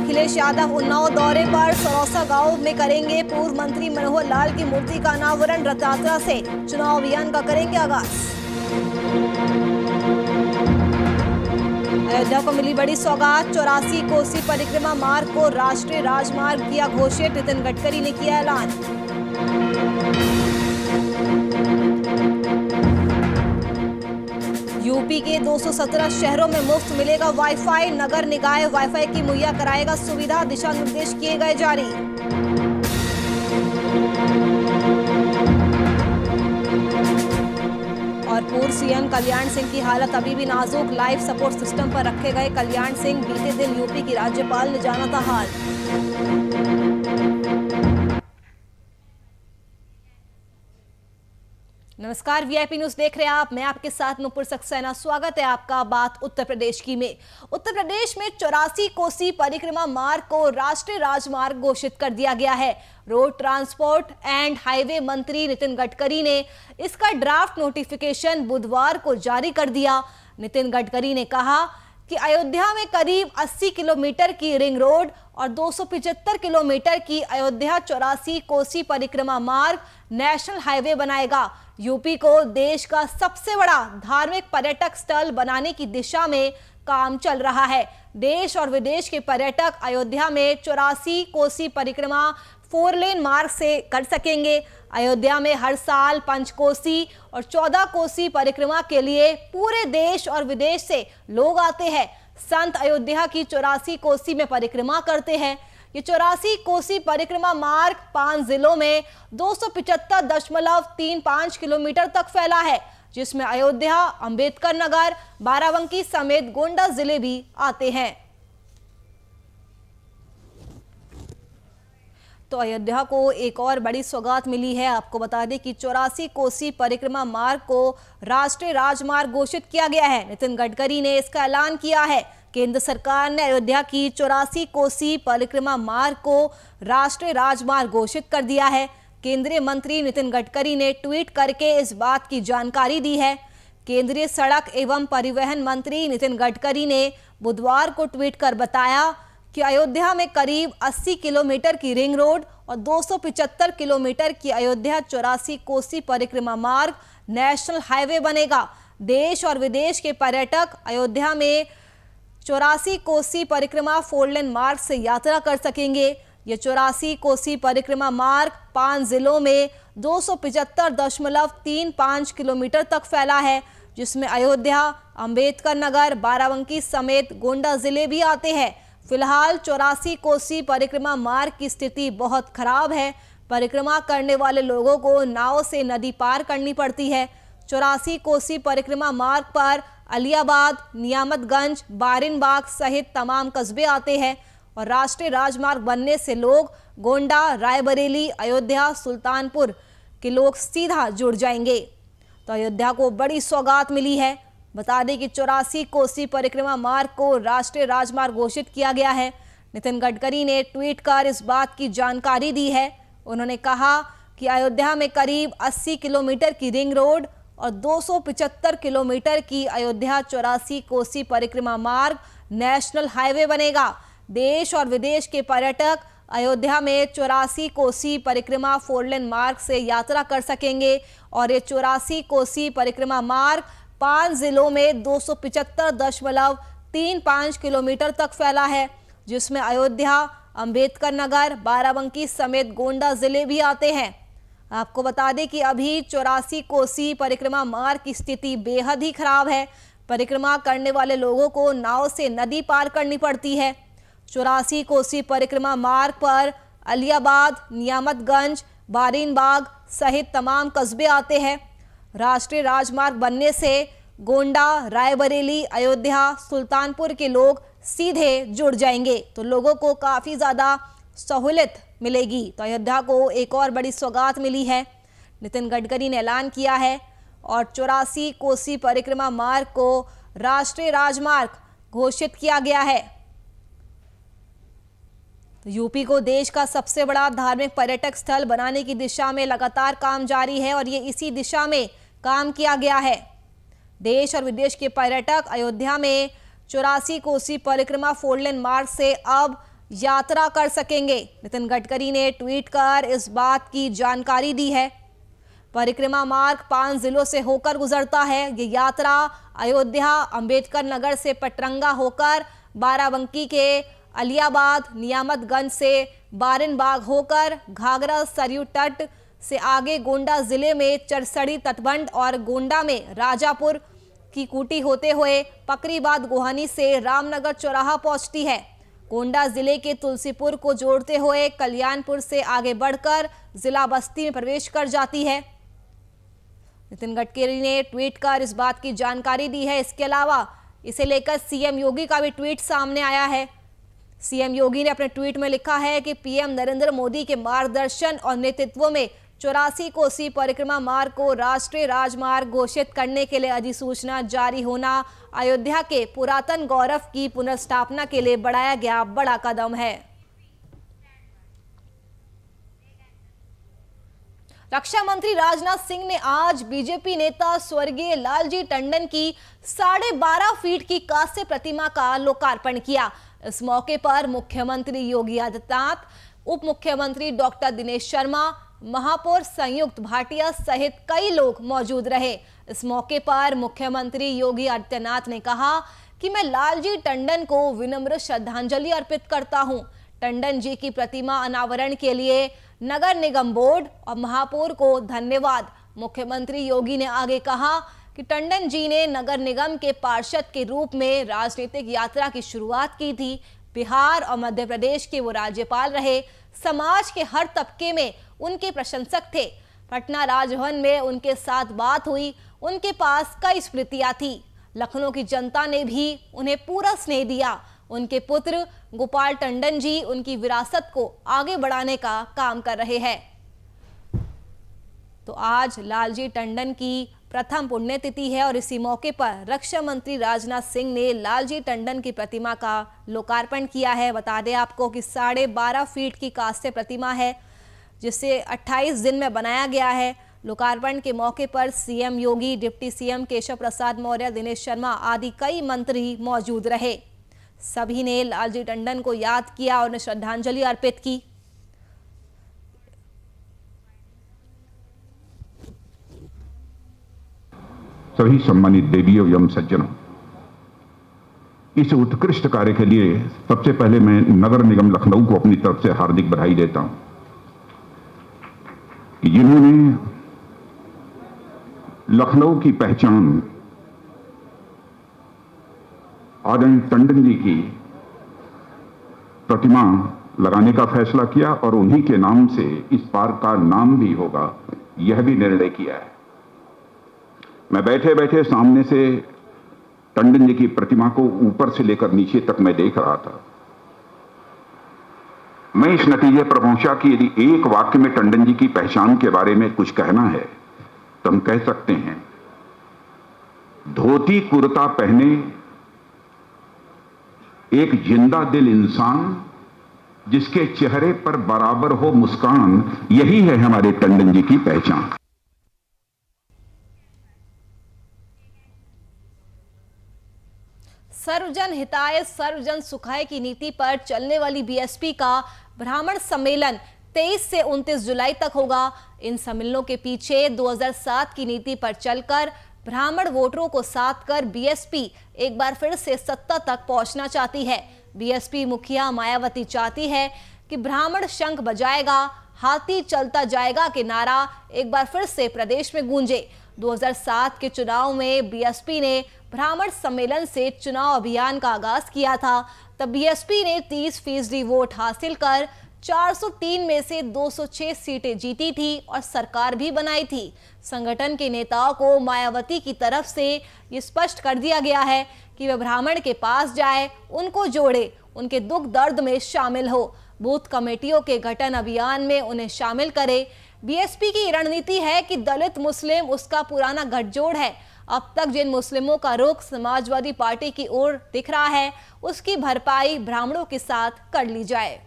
अखिलेश यादव उन्नाव दौरे पर सरौसा गांव में करेंगे पूर्व मंत्री मनोहर लाल की मूर्ति का अनावरण। रथ यात्रा से चुनाव अभियान का करेंगे आगाज। अयोध्या को मिली बड़ी सौगात, 84 कोसी परिक्रमा मार्ग को राष्ट्रीय राजमार्ग किया घोषित। नितिन गडकरी ने किया ऐलान। यूपी के 217 शहरों में मुफ्त मिलेगा वाईफाई। नगर निकाय वाईफाई की मुहैया कराएगा सुविधा। दिशा निर्देश किए गए जारी। और पूर्व सीएम कल्याण सिंह की हालत अभी भी नाजुक। लाइफ सपोर्ट सिस्टम पर रखे गए कल्याण सिंह, बीते दिन यूपी की राज्यपाल ने जाना था हाल। नमस्कार, वीआईपी न्यूज देख रहे हैं आप। मैं आपके साथ नुपुर सक्सेना। स्वागत है आपका। बात उत्तर प्रदेश की में। उत्तर प्रदेश में 84 कोसी परिक्रमा मार्ग को राष्ट्रीय राजमार्ग घोषित कर दिया गया है। रोड ट्रांसपोर्ट एंड हाईवे मंत्री नितिन गडकरी ने इसका ड्राफ्ट नोटिफिकेशन बुधवार को जारी कर दिया। नितिन गडकरी ने कहा कि अयोध्या में करीब 80 किलोमीटर की रिंग रोड और 275 किलोमीटर की अयोध्या 84 कोसी परिक्रमा मार्ग नेशनल हाईवे बनाएगा। यूपी को देश का सबसे बड़ा धार्मिक पर्यटक स्थल बनाने की दिशा में काम चल रहा है। देश और विदेश के पर्यटक अयोध्या में 84 कोसी परिक्रमा 4 लेन मार्ग से कर सकेंगे। अयोध्या में हर साल पंचकोसी और 14 कोसी परिक्रमा के लिए पूरे देश और विदेश से लोग आते हैं। संत अयोध्या की 84 कोसी में परिक्रमा करते हैं। ये 84 कोसी परिक्रमा मार्ग 5 जिलों में 275.35 किलोमीटर तक फैला है, जिसमें अयोध्या, अंबेडकर नगर, बाराबंकी समेत गोंडा जिले भी आते हैं। तो अयोध्या को एक और बड़ी सौगात मिली है। आपको बता दें कि 84 कोसी परिक्रमा मार्ग को राष्ट्रीय राजमार्ग घोषित किया गया है। नितिन गडकरी ने इसका ऐलान किया है। केंद्र सरकार ने अयोध्या की 84 कोसी परिक्रमा मार्ग को राष्ट्रीय राजमार्ग घोषित कर दिया है। केंद्रीय मंत्री नितिन गडकरी ने ट्वीट करके इस बात की जानकारी दी है। केंद्रीय सड़क एवं परिवहन मंत्री नितिन गडकरी ने बुधवार को ट्वीट कर बताया कि अयोध्या में करीब 80 किलोमीटर की रिंग रोड और 275 किलोमीटर की अयोध्या 84 कोसी परिक्रमा मार्ग नेशनल हाईवे बनेगा। देश और विदेश के पर्यटक अयोध्या में 84 कोसी परिक्रमा 4 लेन मार्ग से यात्रा कर सकेंगे। ये 84 कोसी परिक्रमा मार्ग 5 जिलों में 275.35 किलोमीटर तक फैला है, जिसमें अयोध्या, अंबेडकर नगर, बाराबंकी समेत गोंडा जिले भी आते हैं। फिलहाल 84 कोसी परिक्रमा मार्ग की स्थिति बहुत खराब है। परिक्रमा करने वाले लोगों को नाव से नदी पार करनी पड़ती है। 84 कोसी परिक्रमा मार्ग पर अलियाबाद, नियामतगंज, बारिनबाग सहित तमाम कस्बे आते हैं और राष्ट्रीय राजमार्ग बनने से लोग गोंडा, रायबरेली, अयोध्या, सुल्तानपुर के लोग सीधा जुड़ जाएंगे। तो अयोध्या को बड़ी सौगात मिली है। बता दें कि 84 कोसी परिक्रमा मार्ग को राष्ट्रीय राजमार्ग घोषित किया गया है। नितिन गडकरी ने ट्वीट कर इस बात की जानकारी दी है। उन्होंने कहा कि अयोध्या में करीब 80 किलोमीटर की रिंग रोड और 275 किलोमीटर की अयोध्या 84 कोसी परिक्रमा मार्ग नेशनल हाईवे बनेगा। देश और विदेश के पर्यटक अयोध्या में 84 कोसी परिक्रमा 4 लेन मार्ग से यात्रा कर सकेंगे और ये 84 कोसी परिक्रमा मार्ग 5 जिलों में 275.35 किलोमीटर तक फैला है, जिसमें अयोध्या, अंबेडकर नगर, बाराबंकी समेत गोंडा जिले भी आते हैं। आपको बता दें कि अभी 84 कोसी परिक्रमा मार्ग की स्थिति बेहद ही खराब है। परिक्रमा करने वाले लोगों को नाव से नदी पार करनी पड़ती है। 84 कोसी परिक्रमा मार्ग पर अलियाबाद, नियामतगंज, बारिनबाग सहित तमाम कस्बे आते हैं। राष्ट्रीय राजमार्ग बनने से गोंडा, रायबरेली, अयोध्या, सुल्तानपुर के लोग सीधे जुड़ जाएंगे, तो लोगों को काफ़ी ज़्यादा सहूलियत मिलेगी। तो अयोध्या को एक और बड़ी सौगात मिली है। नितिन गडकरी ने ऐलान किया है और 84 कोसी परिक्रमा मार्ग को राष्ट्रीय राजमार्ग घोषित किया गया है। तो यूपी को देश का सबसे बड़ा धार्मिक पर्यटक स्थल बनाने की दिशा में लगातार काम जारी है और ये इसी दिशा में काम किया गया है। देश और विदेश के पर्यटक अयोध्या में 84 कोसी परिक्रमा 4 लेन मार्ग से अब यात्रा कर सकेंगे। नितिन गडकरी ने ट्वीट कर इस बात की जानकारी दी है। परिक्रमा मार्ग 5 जिलों से होकर गुजरता है। ये यात्रा अयोध्या, अंबेडकर नगर से पटरंगा होकर बाराबंकी के अलियाबाद, नियामतगंज से बारिनबाग होकर घाघरा सरयू तट से आगे गोंडा जिले में चरसड़ी तटबंध और गोंडा में राजापुर की कुटी होते हुए पकरीबाद गोहानी से रामनगर चौराहा पहुंचती है। गोंडा जिले के तुलसीपुर को जोड़ते हुए कल्याणपुर से आगे बढ़कर जिला बस्ती में प्रवेश कर जाती है। नितिन गडकरी ने ट्वीट कर इस बात की जानकारी दी है। इसके अलावा इसे लेकर सीएम योगी का भी ट्वीट सामने आया है। सीएम योगी ने अपने ट्वीट में लिखा है कि पीएम नरेंद्र मोदी के मार्गदर्शन और नेतृत्व में 84 कोसी परिक्रमा मार्ग को राष्ट्रीय राजमार्ग घोषित करने के लिए अधिसूचना जारी होना अयोध्या के पुरातन गौरव की पुनर्स्थापना के लिए बढ़ाया गया बड़ा कदम है। रक्षा मंत्री राजनाथ सिंह ने आज बीजेपी नेता स्वर्गीय लालजी टंडन की 12.5 फीट की कांस्य प्रतिमा का लोकार्पण किया। इस मौके पर मुख्यमंत्री योगी आदित्यनाथ, उप मुख्यमंत्री डॉक्टर दिनेश शर्मा, महापौर संयुक्त भाटिया सहित कई लोग मौजूद रहे। इस मौके पर मुख्यमंत्री योगी आदित्यनाथ ने कहा कि मैं लालजी टंडन को विनम्र श्रद्धांजलि अर्पित करता हूं। टंडन जी की प्रतिमा अनावरण के लिए नगर निगम बोर्ड और महापौर को धन्यवाद। मुख्यमंत्री योगी ने आगे कहा कि टंडन जी ने नगर निगम के पार्षद के रूप में राजनीतिक यात्रा की शुरुआत की थी। बिहार और मध्य प्रदेश के वो राज्यपाल रहे। समाज के हर तबके में उनके प्रशंसक थे। पटना राजभवन में उनके साथ बात हुई। उनके पास कई स्मृतियां थी। लखनऊ की जनता ने भी उन्हें पूरा स्नेह दिया। उनके पुत्र गोपाल टंडन जी उनकी विरासत को आगे बढ़ाने का काम कर रहे हैं। तो आज लालजी टंडन की प्रथम पुण्यतिथि है और इसी मौके पर रक्षा मंत्री राजनाथ सिंह ने लालजी टंडन की प्रतिमा का लोकार्पण किया है। बता दें आपको कि 12.5 फीट की कांस्य प्रतिमा है जिसे 28 दिन में बनाया गया है। लोकार्पण के मौके पर सीएम योगी, डिप्टी सीएम केशव प्रसाद मौर्य, दिनेश शर्मा आदि कई मंत्री मौजूद रहे। सभी ने लालजी टंडन को याद किया और उन्हें श्रद्धांजलि अर्पित की। सभी सम्मानित देवियों एवं सज्जनों, इस उत्कृष्ट कार्य के लिए सबसे पहले मैं नगर निगम लखनऊ को अपनी तरफ से हार्दिक बधाई देता हूं कि जिन्होंने लखनऊ की पहचान आदरणीय टंडन जी की प्रतिमा लगाने का फैसला किया और उन्हीं के नाम से इस पार्क का नाम भी होगा, यह भी निर्णय किया है। मैं बैठे बैठे सामने से टंडन जी की प्रतिमा को ऊपर से लेकर नीचे तक मैं देख रहा था। मैं इस नतीजे पर पहुंचा कि यदि एक वाक्य में टंडन जी की पहचान के बारे में कुछ कहना है तो हम कह सकते हैं, धोती कुर्ता पहने एक जिंदा दिल इंसान जिसके चेहरे पर बराबर हो मुस्कान, यही है हमारे टंडन जी की पहचान। सर्वजन हिताय सर्वजन सुखाय की नीति पर चलने वाली बीएसपी का ब्राह्मण सम्मेलन 23 से 29 जुलाई तक होगा। इन सम्मेलनों के पीछे 2007 की नीति पर चलकर ब्राह्मण वोटरों को साथ कर बीएसपी एक बार फिर से सत्ता तक पहुंचना चाहती है। बीएसपी मुखिया मायावती चाहती है कि ब्राह्मण शंख बजाएगा, हाथी चलता जाएगा के नारा एक बार फिर से प्रदेश में गूंजे। 2007 के चुनाव में बीएसपी ने ब्राह्मण सम्मेलन से चुनाव अभियान का आगाज किया था। तब बीएसपी ने 30% वोट हासिल कर 403 में से 206 सीटें जीती थी और सरकार भी बनाई थी। संगठन के नेताओं को मायावती की तरफ से ये स्पष्ट कर दिया गया है कि वे ब्राह्मण के पास जाए, उनको जोड़े, उनके दुख दर्द में शामिल हो, बूथ कमेटियों के गठन अभियान में उन्हें शामिल करे। बीएसपी की रणनीति है कि दलित मुस्लिम उसका पुराना गठजोड़ है। अब तक जिन मुस्लिमों का रुख समाजवादी पार्टी की ओर दिख रहा है, उसकी भरपाई ब्राह्मणों के साथ कर ली जाए।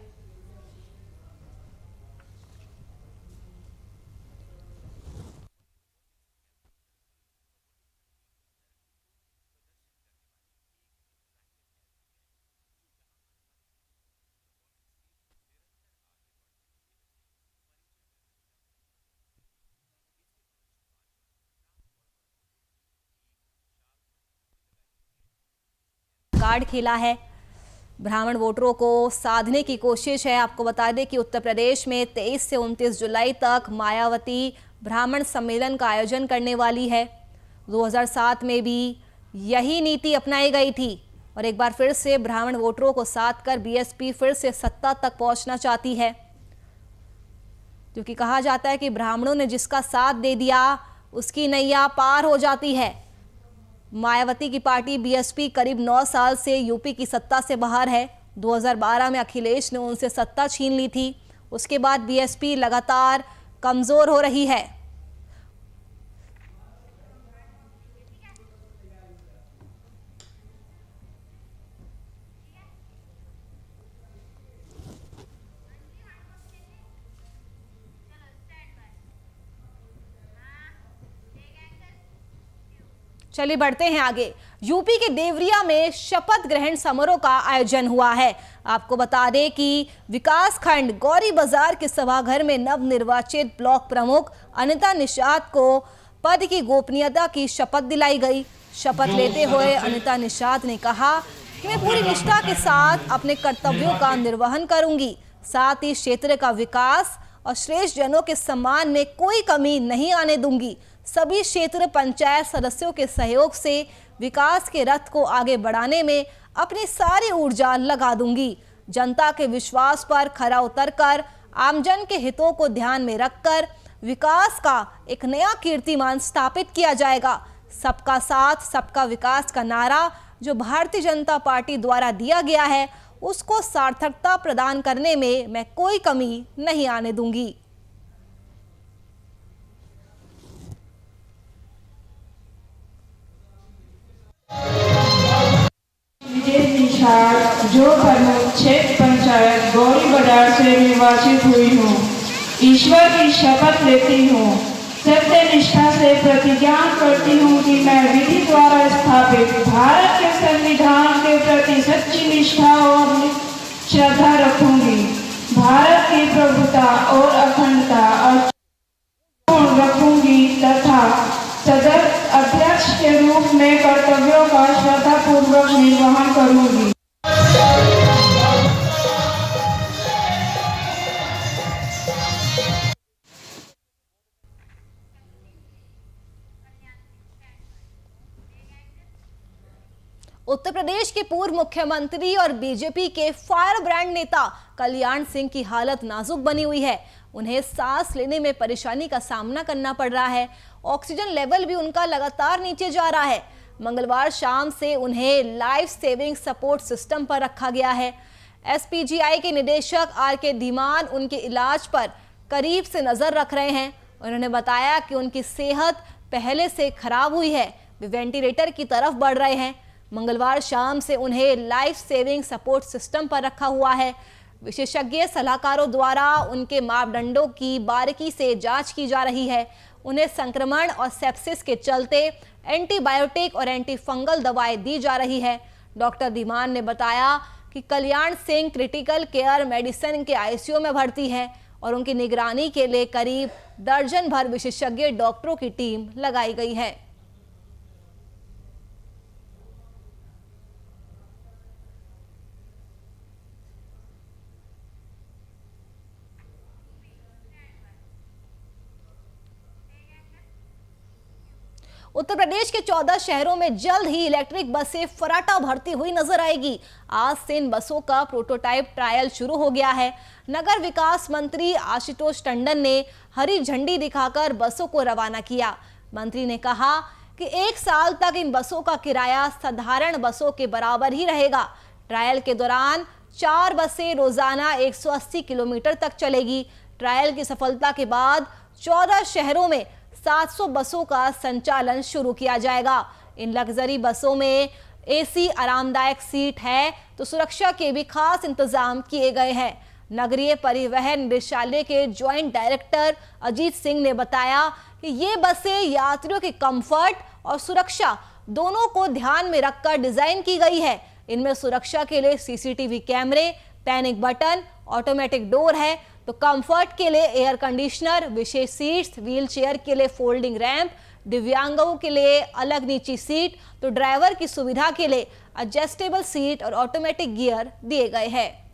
कार्ड खेला है। ब्राह्मण वोटरों को साधने की कोशिश है। आपको बता दें कि उत्तर प्रदेश में 23 से 29 जुलाई तक मायावती ब्राह्मण सम्मेलन का आयोजन करने वाली है। 2007 में भी यही नीति अपनाई गई थी और एक बार फिर से ब्राह्मण वोटरों को साथ कर बीएसपी फिर से सत्ता तक पहुंचना चाहती है, क्योंकि कहा जाता है कि ब्राह्मणों ने जिसका साथ दे दिया उसकी नैया पार हो जाती है। मायावती की पार्टी बीएसपी करीब 9 साल से यूपी की सत्ता से बाहर है। 2012 में अखिलेश ने उनसे सत्ता छीन ली थी। उसके बाद बीएसपी लगातार कमजोर हो रही है। चलिए बढ़ते हैं आगे। यूपी के देवरिया में शपथ ग्रहण समारोह का आयोजन हुआ है। आपको बता दें कि विकास खंड गौरी बाजार के सभाघर में नवनिर्वाचित ब्लॉक प्रमुख अनिता निषाद को पद की गोपनीयता की शपथ दिलाई गई। शपथ लेते हुए अनिता निषाद ने कहा कि मैं पूरी निष्ठा के साथ अपने कर्तव्यों का निर्वहन करूंगी, साथ ही क्षेत्र का विकास और श्रेष्ठ जनों के सम्मान में कोई कमी नहीं आने दूंगी। सभी क्षेत्र पंचायत सदस्यों के सहयोग से विकास के रथ को आगे बढ़ाने में अपनी सारी ऊर्जा लगा दूंगी। जनता के विश्वास पर खरा उतरकर आमजन के हितों को ध्यान में रखकर विकास का एक नया कीर्तिमान स्थापित किया जाएगा। सबका साथ सबका विकास का नारा जो भारतीय जनता पार्टी द्वारा दिया गया है, उसको सार्थकता प्रदान करने में मैं कोई कमी नहीं आने दूंगी। जो प्रमुख क्षेत्र पंचायत गौरी बाजार से निर्वाचित हुई हूँ, ईश्वर की शपथ लेती हूँ, सत्य निष्ठा से प्रतिज्ञा करती हूँ कि मैं विधि द्वारा स्थापित भारत के संविधान के प्रति सच्ची निष्ठा और श्रद्धा रखूंगी। भारत की प्रभुता और अखंडता रखूंगी तथा सदन अध्यक्ष के रूप में कर्तव्यों का श्रद्धापूर्वक निर्वहन करूंगी। उत्तर प्रदेश के पूर्व मुख्यमंत्री और बीजेपी के फायर ब्रांड नेता कल्याण सिंह की हालत नाजुक बनी हुई है। उन्हें सांस लेने में परेशानी का सामना करना पड़ रहा है। ऑक्सीजन लेवल भी उनका लगातार नीचे जा रहा है। मंगलवार शाम से उन्हें लाइफ सेविंग सपोर्ट सिस्टम पर रखा गया है। एसपीजीआई के निदेशक आर.के. धीमान उनके इलाज पर करीब से नजर रख रहे हैं। उन्होंने बताया कि उनकी सेहत पहले से खराब हुई है, वे वेंटिलेटर की तरफ बढ़ रहे हैं। मंगलवार शाम से उन्हें लाइफ सेविंग सपोर्ट सिस्टम पर रखा हुआ है। विशेषज्ञ सलाहकारों द्वारा उनके मापदंडों की बारीकी से जांच की जा रही है। उन्हें संक्रमण और सेप्सिस के चलते एंटीबायोटिक और एंटी फंगल दवाएं दी जा रही है। डॉक्टर धीमान ने बताया कि Kalyan Singh critical care medicine के आईसीयू में भर्ती है और उनकी निगरानी के लिए करीब दर्जन भर विशेषज्ञ डॉक्टरों की टीम लगाई गई है। उत्तर प्रदेश के 14 शहरों में जल्द ही इलेक्ट्रिक बसें फराटा भरती हुई नजर आएगी। आज से इन बसों का प्रोटोटाइप ट्रायल शुरू हो गया है। नगर विकास मंत्री आशुतोष टंडन ने हरी झंडी दिखाकर बसों को रवाना किया। मंत्री ने कहा कि 1 साल तक इन बसों का किराया साधारण बसों के बराबर ही रहेगा। ट्रायल के दौरान 4 बसें रोजाना 180 किलोमीटर तक चलेगी। ट्रायल की सफलता के बाद 14 शहरों में 700 बसों का संचालन शुरू किया जाएगा। इन लग्जरी बसों में एसी आरामदायक सीट है तो सुरक्षा के भी खास इंतजाम किए गए हैं। नगरीय परिवहन निदेशालय के ज्वाइंट डायरेक्टर अजीत सिंह ने बताया कि ये बसें यात्रियों के कंफर्ट और सुरक्षा दोनों को ध्यान में रखकर डिजाइन की गई है। इनमें सुरक्षा के लिए सीसीटीवी कैमरे, पैनिक बटन, ऑटोमेटिक डोर है तो कंफर्ट के लिए एयर कंडीशनर, विशेष सीट्स, व्हील चेयर के लिए फोल्डिंग रैंप, दिव्यांगों के लिए अलग नीची सीट तो ड्राइवर की सुविधा के लिए एडजस्टेबल सीट और ऑटोमेटिक गियर दिए गए हैं।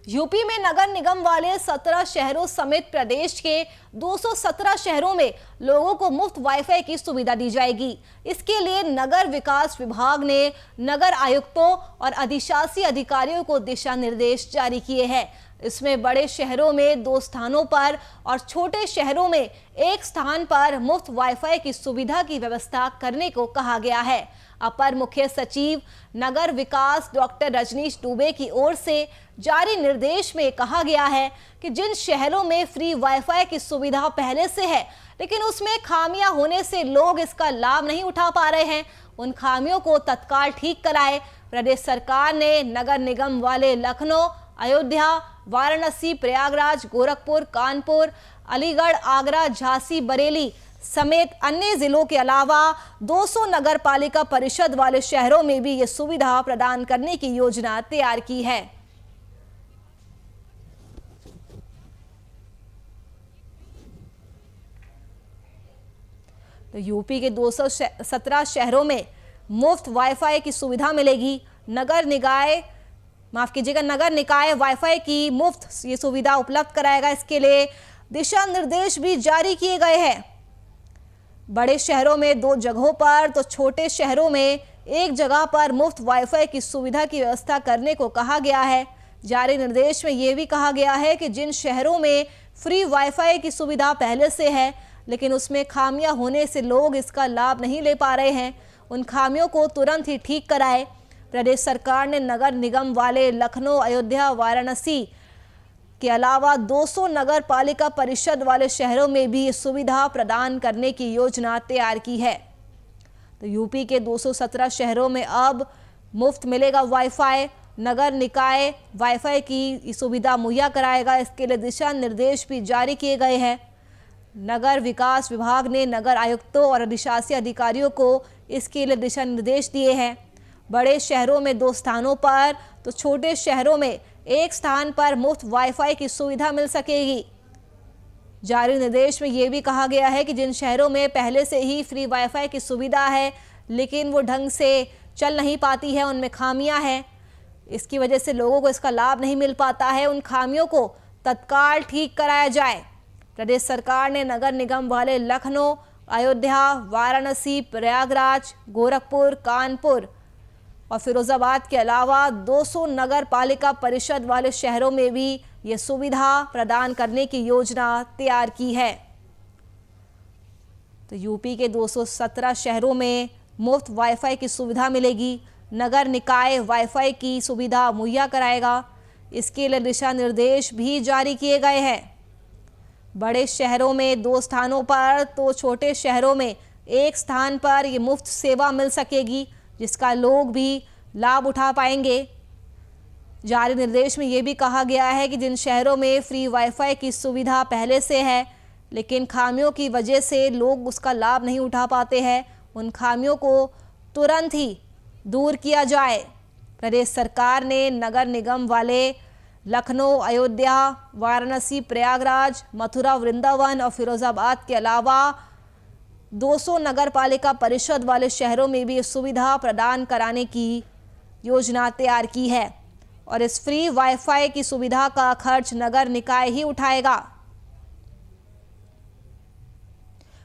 यूपी में नगर निगम वाले 17 शहरों समेत प्रदेश के 217 शहरों में लोगों को मुफ्त वाईफाई की सुविधा दी जाएगी। इसके लिए नगर विकास विभाग ने नगर आयुक्तों और अधिशासी अधिकारियों को दिशा निर्देश जारी किए हैं। इसमें बड़े शहरों में 2 स्थानों पर और छोटे शहरों में 1 स्थान पर मुफ्त वाईफाई की सुविधा की व्यवस्था करने को कहा गया है। अपर मुख्य सचिव नगर विकास डॉक्टर रजनीश दुबे की ओर से जारी निर्देश में कहा गया है कि जिन शहरों में फ्री वाईफाई की सुविधा पहले से है लेकिन उसमें खामियां होने से लोग इसका लाभ नहीं उठा पा रहे हैं, उन खामियों को तत्काल ठीक कराए। प्रदेश सरकार ने नगर निगम वाले लखनऊ, अयोध्या, वाराणसी, प्रयागराज, गोरखपुर, कानपुर, अलीगढ़, आगरा, झांसी, बरेली समेत अन्य जिलों के अलावा 200 नगर पालिका परिषद वाले शहरों में भी ये सुविधा प्रदान करने की योजना तैयार की है। तो यूपी के 217 शहरों में मुफ्त वाईफाई की सुविधा मिलेगी। नगर निकाय वाईफाई की मुफ्त ये सुविधा उपलब्ध कराएगा। इसके लिए दिशा निर्देश भी जारी किए गए हैं। बड़े शहरों में 2 जगहों पर तो छोटे शहरों में 1 जगह पर मुफ्त वाईफाई की सुविधा की व्यवस्था करने को कहा गया है। जारी निर्देश में यह भी कहा गया है कि जिन शहरों में फ्री वाईफाई की सुविधा पहले से है लेकिन उसमें खामियां होने से लोग इसका लाभ नहीं ले पा रहे हैं, उन खामियों को तुरंत ही ठीक कराए। प्रदेश सरकार ने नगर निगम वाले लखनऊ, अयोध्या, वाराणसी के अलावा 200 नगर पालिका परिषद वाले शहरों में भी सुविधा प्रदान करने की योजना तैयार की है। तो यूपी के 217 शहरों में अब मुफ्त मिलेगा वाईफाई। नगर निकाय वाईफाई की सुविधा मुहैया कराएगा। इसके लिए दिशा निर्देश भी जारी किए गए हैं। नगर विकास विभाग ने नगर आयुक्तों और अधिशासी अधिकारियों को इसके लिए दिशा निर्देश दिए हैं। बड़े शहरों में 2 स्थानों पर तो छोटे शहरों में 1 स्थान पर मुफ्त वाईफाई की सुविधा मिल सकेगी। जारी निर्देश में यह भी कहा गया है कि जिन शहरों में पहले से ही फ्री वाईफाई की सुविधा है लेकिन वो ढंग से चल नहीं पाती है, उनमें खामियां हैं, इसकी वजह से लोगों को इसका लाभ नहीं मिल पाता है, उन खामियों को तत्काल ठीक कराया जाए। प्रदेश सरकार ने नगर निगम वाले लखनऊ, अयोध्या, वाराणसी, प्रयागराज, गोरखपुर, कानपुर और फिरोजाबाद के अलावा 200 नगर पालिका परिषद वाले शहरों में भी ये सुविधा प्रदान करने की योजना तैयार की है। तो यूपी के 217 शहरों में मुफ्त वाईफाई की सुविधा मिलेगी। नगर निकाय वाईफाई की सुविधा मुहैया कराएगा। इसके लिए दिशा निर्देश भी जारी किए गए हैं। बड़े शहरों में 2 स्थानों पर तो छोटे शहरों में 1 स्थान पर ये मुफ्त सेवा मिल सकेगी, जिसका लोग भी लाभ उठा पाएंगे। जारी निर्देश में ये भी कहा गया है कि जिन शहरों में फ्री वाईफाई की सुविधा पहले से है लेकिन खामियों की वजह से लोग उसका लाभ नहीं उठा पाते हैं, उन खामियों को तुरंत ही दूर किया जाए। प्रदेश सरकार ने नगर निगम वाले लखनऊ, अयोध्या, वाराणसी, प्रयागराज, मथुरा, वृंदावन और फिरोजाबाद के अलावा 200 नगर पालिका परिषद वाले शहरों में भी सुविधा प्रदान कराने की योजना तैयार की है और इस फ्री वाईफाई की सुविधा का खर्च नगर निकाय ही उठाएगा।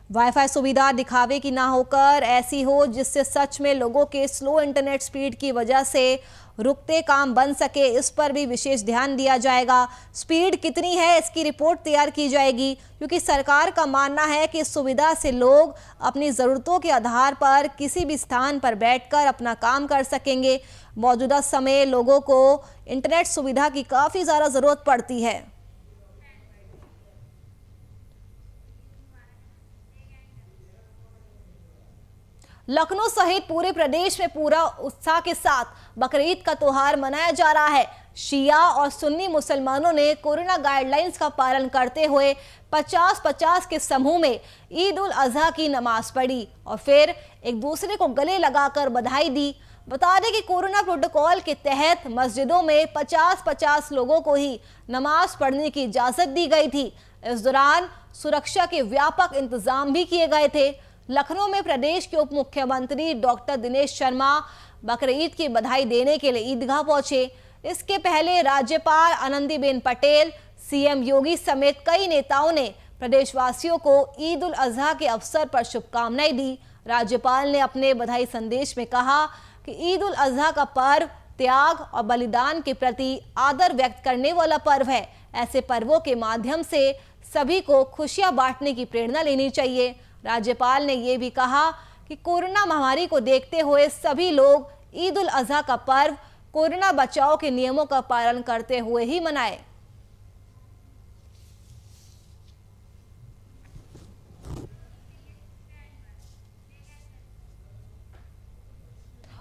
वाईफाई सुविधा दिखावे की ना होकर ऐसी हो जिससे सच में लोगों के स्लो इंटरनेट स्पीड की वजह से रुकते काम बन सके, इस पर भी विशेष ध्यान दिया जाएगा। स्पीड कितनी है इसकी रिपोर्ट तैयार की जाएगी, क्योंकि सरकार का मानना है कि इस सुविधा से लोग अपनी ज़रूरतों के आधार पर किसी भी स्थान पर बैठकर अपना काम कर सकेंगे। मौजूदा समय लोगों को इंटरनेट सुविधा की काफ़ी ज़्यादा ज़रूरत पड़ती है। लखनऊ सहित पूरे प्रदेश में पूरा उत्साह के साथ बकरीद का त्योहार मनाया जा रहा है। शिया और सुन्नी मुसलमानों ने कोरोना गाइडलाइंस का पालन करते हुए 50-50 के समूह में ईद उल अजहा की नमाज पढ़ी और फिर एक दूसरे को गले लगाकर बधाई दी। बता दें कि कोरोना प्रोटोकॉल के तहत मस्जिदों में 50-50 लोगों को ही नमाज पढ़ने की इजाजत दी गई थी। इस दौरान सुरक्षा के व्यापक इंतजाम भी किए गए थे। लखनऊ में प्रदेश के उप मुख्यमंत्री डॉक्टर दिनेश शर्मा बकरीद की बधाई देने के लिए ईदगाह पहुंचे। इसके पहले राज्यपाल आनंदीबेन पटेल, सीएम योगी समेत कई नेताओं ने प्रदेशवासियों को ईद उल अजहा के अवसर पर शुभकामनाएं दी। राज्यपाल ने अपने बधाई संदेश में कहा कि ईद उल अजहा का पर्व त्याग और बलिदान के प्रति आदर व्यक्त करने वाला पर्व है। ऐसे पर्वों के माध्यम से सभी को खुशियां बांटने की प्रेरणा लेनी चाहिए। राज्यपाल ने यह भी कहा कि कोरोना महामारी को देखते हुए सभी लोग ईद उल अजहा का पर्व कोरोना बचाव के नियमों का पालन करते हुए ही मनाएं।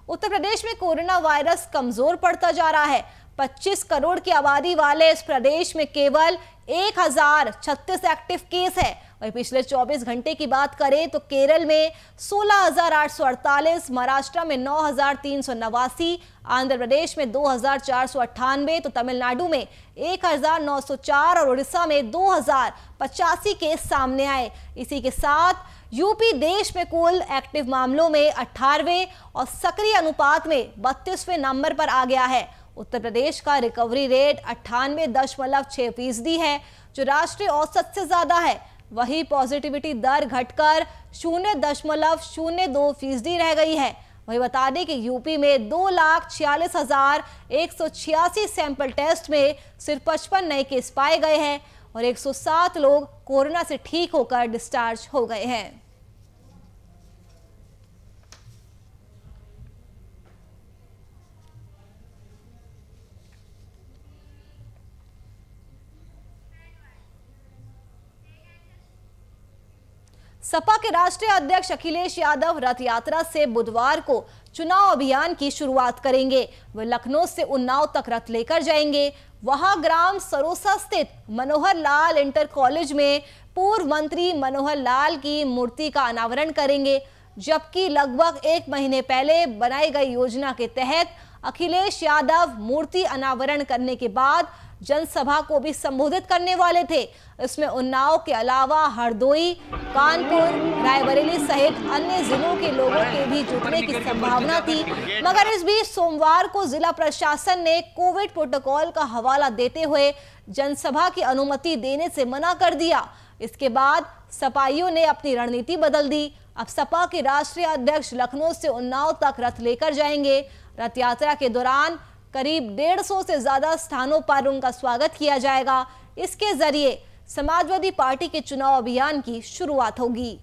उत्तर प्रदेश में कोरोना वायरस कमजोर पड़ता जा रहा है। 25 करोड़ की आबादी वाले इस प्रदेश में केवल 1036 एक्टिव केस है। वहीं पिछले 24 घंटे की बात करें तो केरल में 16,848, महाराष्ट्र में 9,389, आंध्र प्रदेश में 2,498, तो तमिलनाडु में 1,904 और उड़ीसा में 2,085 केस सामने आए। इसी के साथ यूपी देश में कुल एक्टिव मामलों में 18वें और सक्रिय अनुपात में 32वें नंबर पर आ गया है। उत्तर प्रदेश का रिकवरी रेट 98.6% है, जो राष्ट्रीय औसत से ज्यादा है। वहीं पॉजिटिविटी दर घटकर 0.02% रह गई है। वहीं बता दें कि यूपी में 2,46,186 सैंपल टेस्ट में सिर्फ 55 नए केस पाए गए हैं और 107 लोग कोरोना से ठीक होकर डिस्चार्ज हो गए हैं। सपा के राष्ट्रीय अध्यक्ष अखिलेश यादव रथ यात्रा से बुधवार को चुनाव अभियान की शुरुआत करेंगे। वे लखनऊ से उन्नाव तक रथ लेकर जाएंगे। वहां ग्राम सरोसा स्थित मनोहर लाल इंटर कॉलेज में पूर्व मंत्री मनोहर लाल की मूर्ति का अनावरण करेंगे, जबकि लगभग 1 महीने पहले बनाई गई योजना के तहत अखिलेश यादव मूर्ति अनावरण करने के बाद जनसभा को भी संबोधित करने वाले थे। इसमें उन्नाव के अलावा हरदोई, कानपुर, रायबरेली सहित अन्य जिलों के लोगों के भी जुटने की संभावना थी, मगर इस बीच सोमवार को जिला प्रशासन ने कोविड प्रोटोकॉल का हवाला देते हुए जनसभा की अनुमति देने से मना कर दिया। इसके बाद सपाइयों ने अपनी रणनीति बदल दी। अब सपा के राष्ट्रीय अध्यक्ष लखनऊ से उन्नाव तक रथ लेकर जाएंगे। रथ यात्रा के दौरान करीब 150 से ज्यादा स्थानों पर उनका स्वागत किया जाएगा। इसके जरिए समाजवादी पार्टी के चुनाव अभियान की शुरुआत होगी।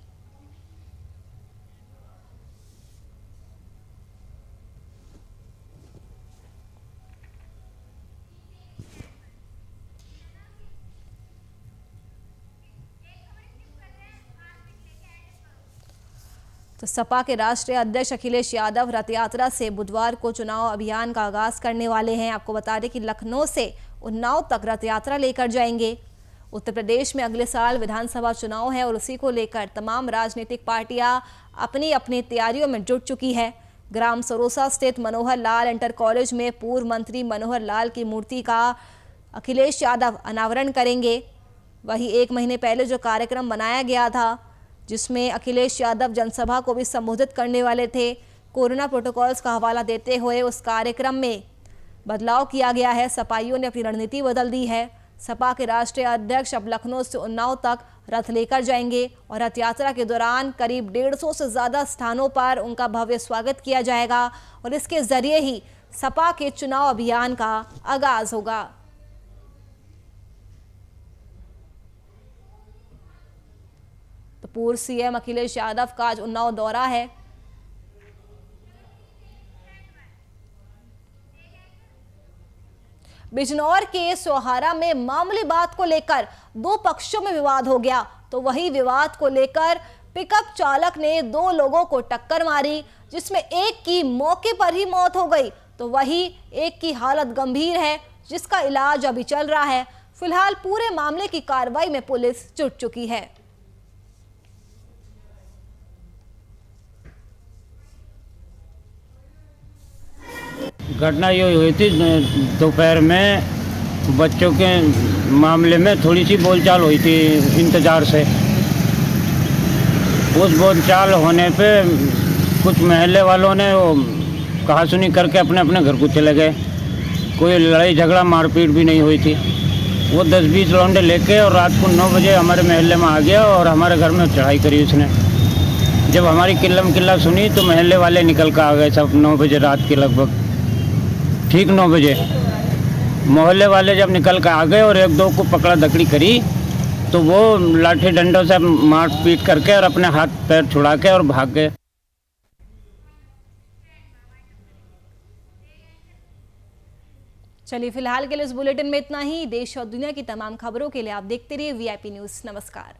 तो सपा के राष्ट्रीय अध्यक्ष अखिलेश यादव रथ यात्रा से बुधवार को चुनाव अभियान का आगाज करने वाले हैं। आपको बता दें कि लखनऊ से उन्नाव तक रथ यात्रा लेकर जाएंगे। उत्तर प्रदेश में अगले साल विधानसभा चुनाव है और उसी को लेकर तमाम राजनीतिक पार्टियां अपनी अपनी तैयारियों में जुट चुकी है। ग्राम सरोसा स्थित मनोहर लाल इंटर कॉलेज में पूर्व मंत्री मनोहर लाल की मूर्ति का अखिलेश यादव अनावरण करेंगे। वहीं 1 महीने पहले जो कार्यक्रम बनाया गया था, जिसमें अखिलेश यादव जनसभा को भी संबोधित करने वाले थे, कोरोना प्रोटोकॉल्स का हवाला देते हुए उस कार्यक्रम में बदलाव किया गया है। सपाइयों ने अपनी रणनीति बदल दी है। सपा के राष्ट्रीय अध्यक्ष अब लखनऊ से उन्नाव तक रथ लेकर जाएंगे और रथ यात्रा के दौरान करीब 150 से ज़्यादा स्थानों पर उनका भव्य स्वागत किया जाएगा और इसके जरिए ही सपा के चुनाव अभियान का आगाज होगा। तो पूर्व सीएम अखिलेश यादव का आज उन्नाव दौरा है। बिजनौर के सोहारा में मामूली बात को लेकर 2 पक्षों में विवाद हो गया। तो वही विवाद को लेकर पिकअप चालक ने 2 लोगों को टक्कर मारी, जिसमें एक की मौके पर ही मौत हो गई, तो वही एक की हालत गंभीर है, जिसका इलाज अभी चल रहा है। फिलहाल पूरे मामले की कार्रवाई में पुलिस जुट चुकी है। घटना ये हुई थी दोपहर में, बच्चों के मामले में थोड़ी सी बोलचाल हुई थी इंतज़ार से। उस बोलचाल होने पे कुछ महल्ले वालों ने वो कहा सुनी करके अपने अपने घर को चले गए। कोई लड़ाई झगड़ा मारपीट भी नहीं हुई थी। वो 10-20 लौंडे लेके और रात को 9 बजे हमारे महल्ले में आ गया और हमारे घर में चढ़ाई करी उसने। जब हमारी किल्ला सुनी तो महल्ले वाले निकल कर आ गए सब 9 बजे रात के लगभग, ठीक 9 बजे। मोहल्ले वाले जब निकल कर आ गए और 1-2 को पकड़ा दकड़ी करी तो वो लाठी डंडों से मार पीट करके और अपने हाथ पैर छुड़ा के और भाग गए। चलिए फिलहाल के लिए इस बुलेटिन में इतना ही। देश और दुनिया की तमाम खबरों के लिए आप देखते रहिए VIP न्यूज़। नमस्कार।